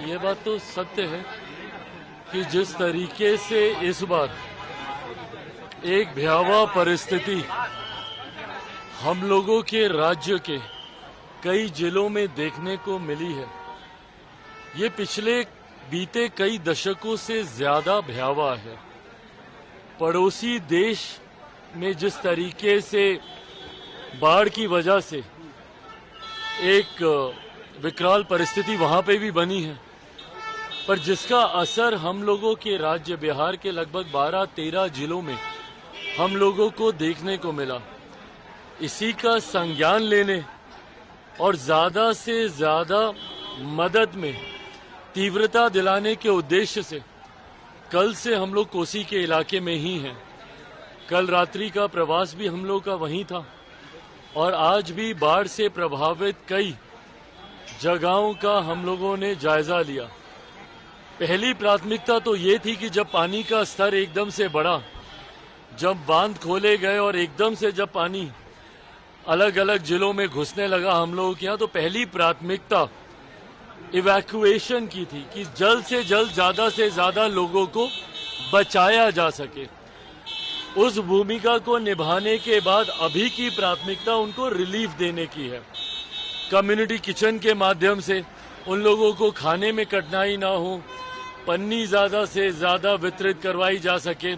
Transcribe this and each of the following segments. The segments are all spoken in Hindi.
ये बात तो सत्य है कि जिस तरीके से इस बार एक भयावह परिस्थिति हम लोगों के राज्य के कई जिलों में देखने को मिली है, ये पिछले बीते कई दशकों से ज्यादा भयावह है। पड़ोसी देश में जिस तरीके से बाढ़ की वजह से एक विकराल परिस्थिति वहां पे भी बनी है, पर जिसका असर हम लोगों के राज्य बिहार के लगभग 12-13 जिलों में हम लोगों को देखने को मिला, इसी का संज्ञान लेने और ज्यादा से ज्यादा मदद में तीव्रता दिलाने के उद्देश्य से कल से हम लोग कोसी के इलाके में ही हैं। कल रात्रि का प्रवास भी हम लोग का वहीं था और आज भी बाढ़ से प्रभावित कई जगहों का हम लोगों ने जायजा लिया। पहली प्राथमिकता तो ये थी कि जब पानी का स्तर एकदम से बढ़ा, जब बांध खोले गए और एकदम से जब पानी अलग अलग जिलों में घुसने लगा हम लोगों के यहाँ, तो पहली प्राथमिकता इवैक्यूएशन की थी कि जल्द से जल्द ज्यादा से ज्यादा लोगों को बचाया जा सके। उस भूमिका को निभाने के बाद अभी की प्राथमिकता उनको रिलीफ देने की है। कम्युनिटी किचन के माध्यम से उन लोगों को खाने में कठिनाई ना हो, पन्नी ज्यादा से ज्यादा वितरित करवाई जा सके,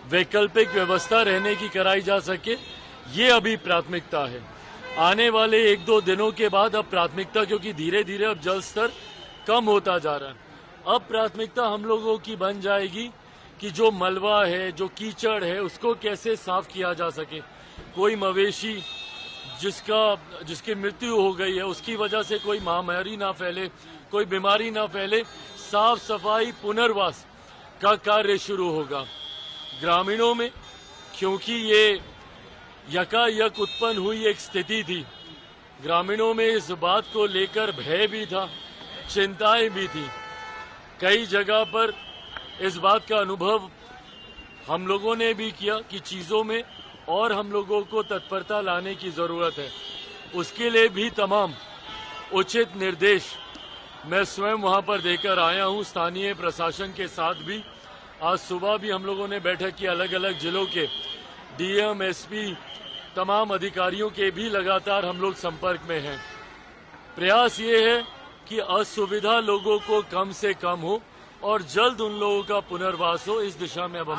वैकल्पिक व्यवस्था रहने की कराई जा सके, ये अभी प्राथमिकता है। आने वाले 1-2 दिनों के बाद अब प्राथमिकता, क्योंकि धीरे धीरे अब जल स्तर कम होता जा रहा है, अब प्राथमिकता हम लोगों की बन जाएगी कि जो मलबा है, जो कीचड़ है, उसको कैसे साफ किया जा सके। कोई मवेशी जिसकी मृत्यु हो गई है, उसकी वजह से कोई महामारी ना फैले, कोई बीमारी ना फैले, साफ सफाई पुनर्वास का कार्य शुरू होगा। ग्रामीणों में, क्योंकि ये यकायक उत्पन्न हुई एक स्थिति थी, ग्रामीणों में इस बात को लेकर भय भी था, चिंताएं भी थी। कई जगह पर इस बात का अनुभव हम लोगों ने भी किया कि चीजों में और हम लोगों को तत्परता लाने की जरूरत है। उसके लिए भी तमाम उचित निर्देश मैं स्वयं वहां पर देकर आया हूं, स्थानीय प्रशासन के साथ भी। आज सुबह भी हम लोगों ने बैठक की, अलग अलग जिलों के डीएम, एसपी, तमाम अधिकारियों के भी लगातार हम लोग संपर्क में हैं। प्रयास ये है कि असुविधा लोगों को कम से कम हो और जल्द उन लोगों का पुनर्वास हो। इस दिशा में अब हम